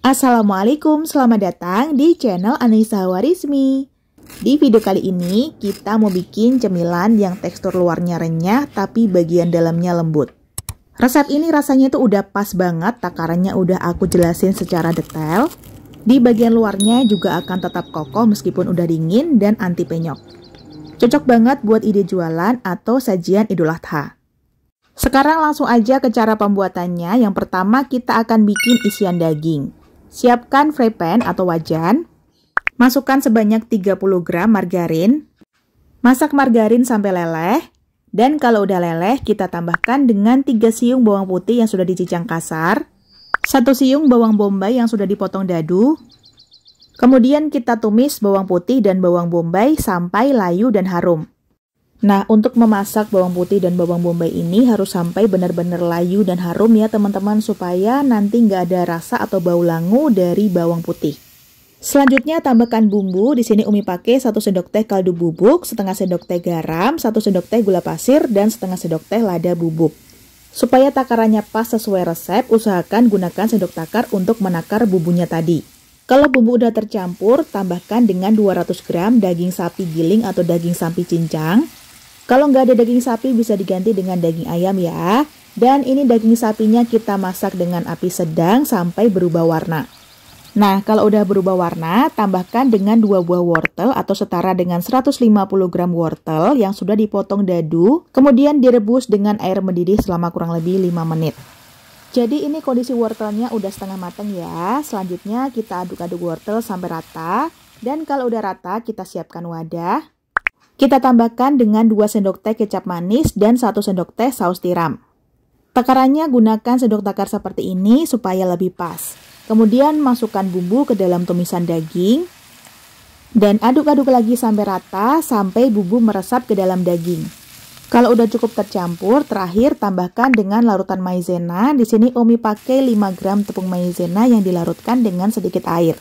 Assalamualaikum, selamat datang di channel Anissa Hawarizmi. Di video kali ini, kita mau bikin cemilan yang tekstur luarnya renyah tapi bagian dalamnya lembut. Resep ini rasanya itu udah pas banget, takarannya udah aku jelasin secara detail. Di bagian luarnya juga akan tetap kokoh meskipun udah dingin dan anti penyok. Cocok banget buat ide jualan atau sajian Idul Adha. Sekarang langsung aja ke cara pembuatannya. Yang pertama kita akan bikin isian daging. Siapkan fry pan atau wajan. Masukkan sebanyak 30 gram margarin. Masak margarin sampai leleh. Dan kalau udah leleh, kita tambahkan dengan 3 siung bawang putih yang sudah dicincang kasar. 1 siung bawang bombay yang sudah dipotong dadu. Kemudian kita tumis bawang putih dan bawang bombay sampai layu dan harum. Nah, untuk memasak bawang putih dan bawang bombay ini harus sampai benar-benar layu dan harum ya teman-teman, supaya nanti nggak ada rasa atau bau langu dari bawang putih. Selanjutnya tambahkan bumbu. Di sini Umi pakai 1 sendok teh kaldu bubuk, setengah sendok teh garam, 1 sendok teh gula pasir, dan setengah sendok teh lada bubuk. Supaya takarannya pas sesuai resep, usahakan gunakan sendok takar untuk menakar bumbunya tadi. Kalau bumbu udah tercampur, tambahkan dengan 200 gram daging sapi giling atau daging sapi cincang. Kalau nggak ada daging sapi bisa diganti dengan daging ayam ya. Dan ini daging sapinya kita masak dengan api sedang sampai berubah warna. Nah, kalau udah berubah warna, tambahkan dengan 2 buah wortel atau setara dengan 150 gram wortel yang sudah dipotong dadu. Kemudian direbus dengan air mendidih selama kurang lebih 5 menit. Jadi ini kondisi wortelnya udah setengah matang ya. Selanjutnya kita aduk-aduk wortel sampai rata. Dan kalau udah rata, kita siapkan wadah. Kita tambahkan dengan 2 sendok teh kecap manis dan 1 sendok teh saus tiram. Takarannya gunakan sendok takar seperti ini supaya lebih pas. Kemudian masukkan bumbu ke dalam tumisan daging. Dan aduk-aduk lagi sampai rata sampai bumbu meresap ke dalam daging. Kalau udah cukup tercampur, terakhir tambahkan dengan larutan maizena. Di sini Umi pakai 5 gram tepung maizena yang dilarutkan dengan sedikit air.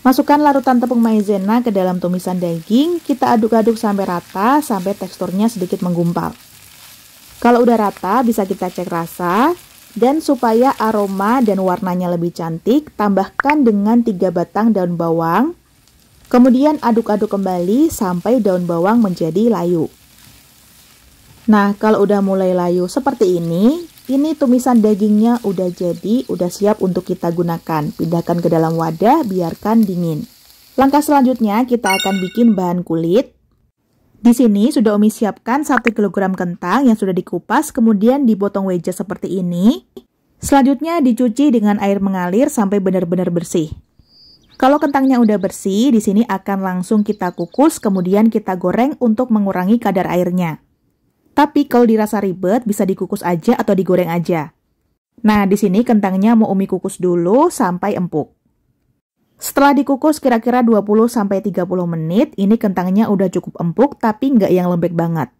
Masukkan larutan tepung maizena ke dalam tumisan daging, kita aduk-aduk sampai rata, sampai teksturnya sedikit menggumpal. Kalau udah rata, bisa kita cek rasa, dan supaya aroma dan warnanya lebih cantik, tambahkan dengan 3 batang daun bawang, kemudian aduk-aduk kembali sampai daun bawang menjadi layu. Nah, kalau udah mulai layu seperti ini tumisan dagingnya udah jadi, udah siap untuk kita gunakan. Pindahkan ke dalam wadah, biarkan dingin. Langkah selanjutnya kita akan bikin bahan kulit. Di sini sudah Umi siapkan 1 kg kentang yang sudah dikupas, kemudian dipotong wedges seperti ini. Selanjutnya dicuci dengan air mengalir sampai benar-benar bersih. Kalau kentangnya udah bersih, di sini akan langsung kita kukus, kemudian kita goreng untuk mengurangi kadar airnya. Tapi kalau dirasa ribet, bisa dikukus aja atau digoreng aja. Nah, di sini kentangnya mau Umi kukus dulu sampai empuk. Setelah dikukus kira-kira 20-30 menit, ini kentangnya udah cukup empuk tapi nggak yang lembek banget.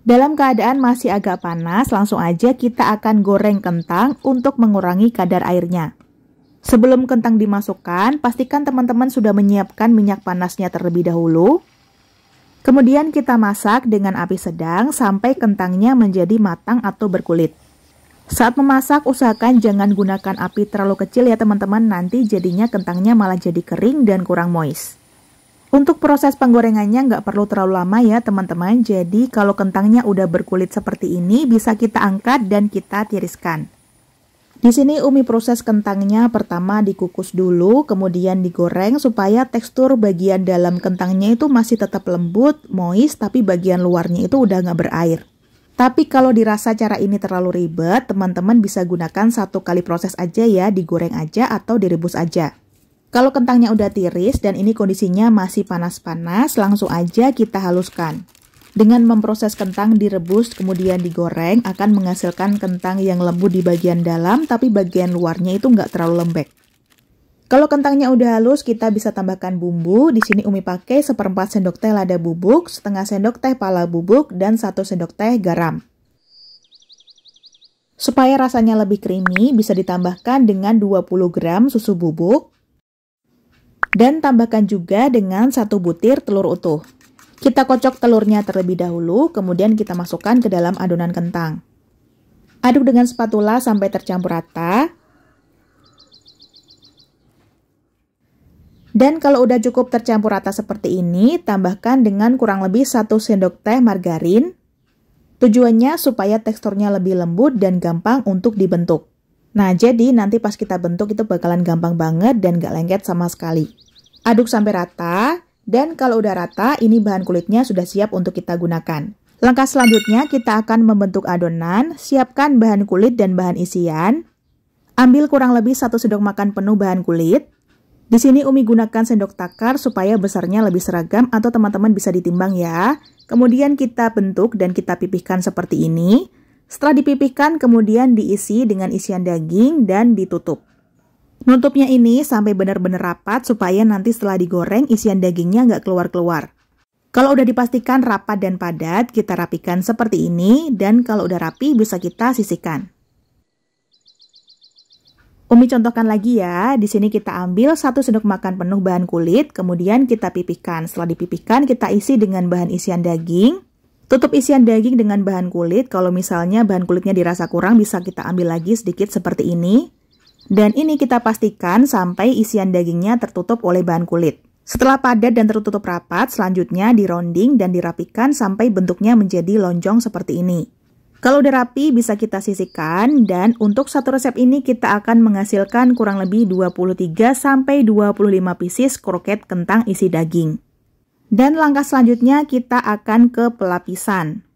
Dalam keadaan masih agak panas, langsung aja kita akan goreng kentang untuk mengurangi kadar airnya. Sebelum kentang dimasukkan, pastikan teman-teman sudah menyiapkan minyak panasnya terlebih dahulu. Kemudian kita masak dengan api sedang sampai kentangnya menjadi matang atau berkulit. Saat memasak, usahakan jangan gunakan api terlalu kecil ya teman-teman, nanti jadinya kentangnya malah jadi kering dan kurang moist. Untuk proses penggorengannya nggak perlu terlalu lama ya teman-teman, jadi kalau kentangnya udah berkulit seperti ini, bisa kita angkat dan kita tiriskan. Di sini Umi proses kentangnya pertama dikukus dulu, kemudian digoreng supaya tekstur bagian dalam kentangnya itu masih tetap lembut, moist, tapi bagian luarnya itu udah nggak berair. Tapi kalau dirasa cara ini terlalu ribet, teman-teman bisa gunakan 1 kali proses aja ya, digoreng aja atau direbus aja. Kalau kentangnya udah tiris dan ini kondisinya masih panas-panas, langsung aja kita haluskan. Dengan memproses kentang direbus kemudian digoreng akan menghasilkan kentang yang lembut di bagian dalam tapi bagian luarnya itu nggak terlalu lembek. Kalau kentangnya udah halus kita bisa tambahkan bumbu. Di sini Umi pakai 1/4 sendok teh lada bubuk, setengah sendok teh pala bubuk, dan 1 sendok teh garam. Supaya rasanya lebih creamy bisa ditambahkan dengan 20 gram susu bubuk. Dan tambahkan juga dengan 1 butir telur utuh. Kita kocok telurnya terlebih dahulu, kemudian kita masukkan ke dalam adonan kentang. Aduk dengan spatula sampai tercampur rata. Dan kalau udah cukup tercampur rata seperti ini, tambahkan dengan kurang lebih 1 sendok teh margarin. Tujuannya supaya teksturnya lebih lembut dan gampang untuk dibentuk. Nah, jadi nanti pas kita bentuk itu bakalan gampang banget dan gak lengket sama sekali. Aduk sampai rata, dan kalau udah rata, ini bahan kulitnya sudah siap untuk kita gunakan. Langkah selanjutnya, kita akan membentuk adonan. Siapkan bahan kulit dan bahan isian. Ambil kurang lebih 1 sendok makan penuh bahan kulit. Di sini Umi gunakan sendok takar supaya besarnya lebih seragam atau teman-teman bisa ditimbang ya. Kemudian kita bentuk dan kita pipihkan seperti ini. Setelah dipipihkan kemudian diisi dengan isian daging dan ditutup. Nutupnya ini sampai benar-benar rapat supaya nanti setelah digoreng isian dagingnya nggak keluar-keluar. Kalau udah dipastikan rapat dan padat, kita rapikan seperti ini dan kalau udah rapi bisa kita sisihkan. Umi contohkan lagi ya, di sini kita ambil 1 sendok makan penuh bahan kulit, kemudian kita pipihkan. Setelah dipipihkan, kita isi dengan bahan isian daging. Tutup isian daging dengan bahan kulit, kalau misalnya bahan kulitnya dirasa kurang, bisa kita ambil lagi sedikit seperti ini. Dan ini kita pastikan sampai isian dagingnya tertutup oleh bahan kulit. Setelah padat dan tertutup rapat, selanjutnya dironding dan dirapikan sampai bentuknya menjadi lonjong seperti ini. Kalau udah rapi bisa kita sisihkan dan untuk satu resep ini kita akan menghasilkan kurang lebih 23-25 pieces kroket kentang isi daging. Dan langkah selanjutnya kita akan ke pelapisan.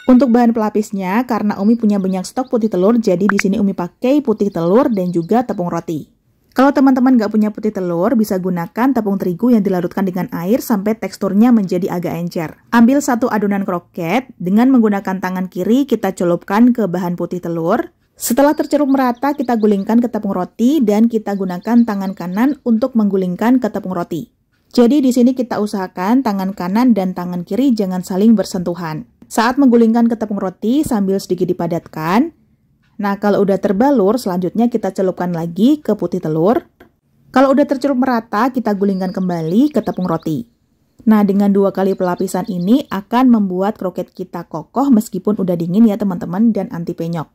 Untuk bahan pelapisnya karena Umi punya banyak stok putih telur jadi di sini Umi pakai putih telur dan juga tepung roti. Kalau teman-teman nggak punya putih telur, bisa gunakan tepung terigu yang dilarutkan dengan air sampai teksturnya menjadi agak encer. Ambil 1 adonan kroket, dengan menggunakan tangan kiri kita celupkan ke bahan putih telur. Setelah tercelup merata, kita gulingkan ke tepung roti dan kita gunakan tangan kanan untuk menggulingkan ke tepung roti. Jadi di sini kita usahakan tangan kanan dan tangan kiri jangan saling bersentuhan. Saat menggulingkan ke tepung roti sambil sedikit dipadatkan. Nah, kalau udah terbalur, selanjutnya kita celupkan lagi ke putih telur. Kalau udah tercelup merata, kita gulingkan kembali ke tepung roti. Nah, dengan 2 kali pelapisan ini akan membuat kroket kita kokoh meskipun udah dingin ya teman-teman dan anti penyok.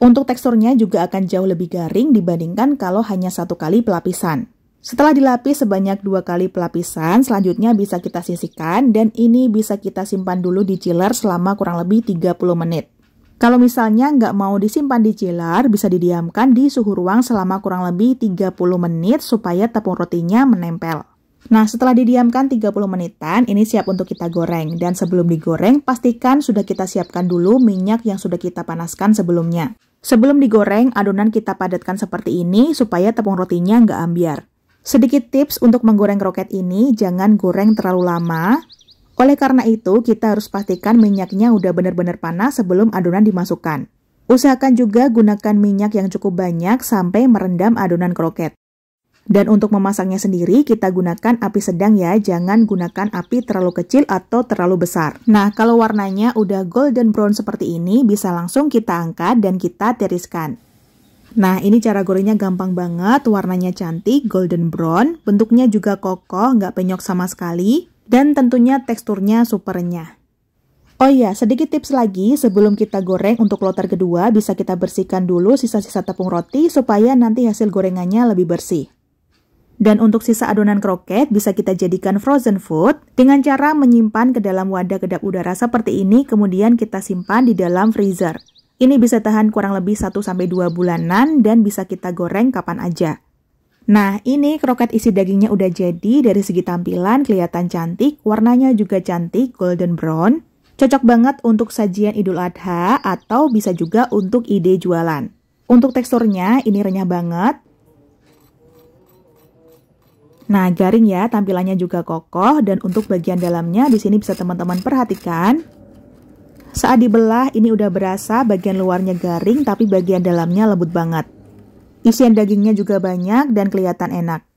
Untuk teksturnya juga akan jauh lebih garing dibandingkan kalau hanya 1 kali pelapisan. Setelah dilapis sebanyak 2 kali pelapisan, selanjutnya bisa kita sisihkan dan ini bisa kita simpan dulu di chiller selama kurang lebih 30 menit. Kalau misalnya nggak mau disimpan di chiller, bisa didiamkan di suhu ruang selama kurang lebih 30 menit supaya tepung rotinya menempel. Nah, setelah didiamkan 30 menitan, ini siap untuk kita goreng. Dan sebelum digoreng, pastikan sudah kita siapkan dulu minyak yang sudah kita panaskan sebelumnya. Sebelum digoreng, adonan kita padatkan seperti ini supaya tepung rotinya nggak ambiar. Sedikit tips untuk menggoreng kroket ini, jangan goreng terlalu lama. Oleh karena itu, kita harus pastikan minyaknya udah benar-benar panas sebelum adonan dimasukkan. Usahakan juga gunakan minyak yang cukup banyak sampai merendam adonan kroket. Dan untuk memasaknya sendiri, kita gunakan api sedang ya, jangan gunakan api terlalu kecil atau terlalu besar. Nah, kalau warnanya udah golden brown seperti ini, bisa langsung kita angkat dan kita tiriskan. Nah, ini cara gorengnya gampang banget, warnanya cantik, golden brown, bentuknya juga kokoh, nggak penyok sama sekali. Dan tentunya teksturnya super renyah. Oh iya, sedikit tips lagi, sebelum kita goreng untuk lotter kedua, bisa kita bersihkan dulu sisa-sisa tepung roti supaya nanti hasil gorengannya lebih bersih. Dan untuk sisa adonan kroket, bisa kita jadikan frozen food dengan cara menyimpan ke dalam wadah kedap udara seperti ini, kemudian kita simpan di dalam freezer. Ini bisa tahan kurang lebih 1-2 bulanan dan bisa kita goreng kapan aja. Nah, ini kroket isi dagingnya udah jadi, dari segi tampilan kelihatan cantik, warnanya juga cantik, golden brown. Cocok banget untuk sajian Idul Adha atau bisa juga untuk ide jualan. Untuk teksturnya ini renyah banget. Nah, garing ya, tampilannya juga kokoh dan untuk bagian dalamnya di sini bisa teman-teman perhatikan. Saat dibelah ini udah berasa bagian luarnya garing tapi bagian dalamnya lembut banget. Isian dagingnya juga banyak dan kelihatan enak.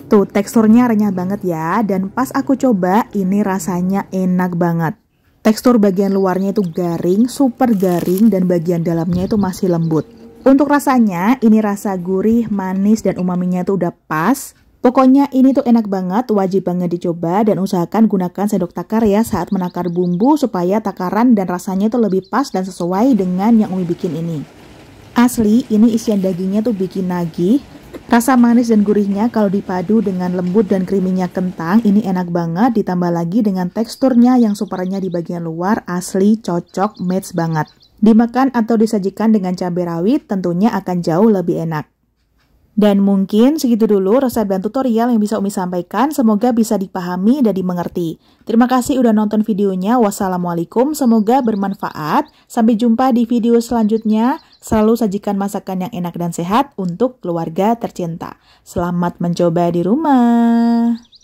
Tuh, teksturnya renyah banget ya. Dan pas aku coba, ini rasanya enak banget. Tekstur bagian luarnya itu garing, super garing, dan bagian dalamnya itu masih lembut. Untuk rasanya, ini rasa gurih, manis, dan umaminya itu udah pas. Pokoknya ini tuh enak banget, wajib banget dicoba dan usahakan gunakan sendok takar ya saat menakar bumbu supaya takaran dan rasanya itu lebih pas dan sesuai dengan yang Umi bikin ini. Asli, ini isian dagingnya tuh bikin nagih. Rasa manis dan gurihnya kalau dipadu dengan lembut dan creamy-nya kentang, ini enak banget. Ditambah lagi dengan teksturnya yang supernya di bagian luar, asli cocok, match banget. Dimakan atau disajikan dengan cabai rawit tentunya akan jauh lebih enak. Dan mungkin segitu dulu resep dan tutorial yang bisa Umi sampaikan, semoga bisa dipahami dan dimengerti. Terima kasih udah nonton videonya, wassalamualaikum, semoga bermanfaat. Sampai jumpa di video selanjutnya, selalu sajikan masakan yang enak dan sehat untuk keluarga tercinta. Selamat mencoba di rumah.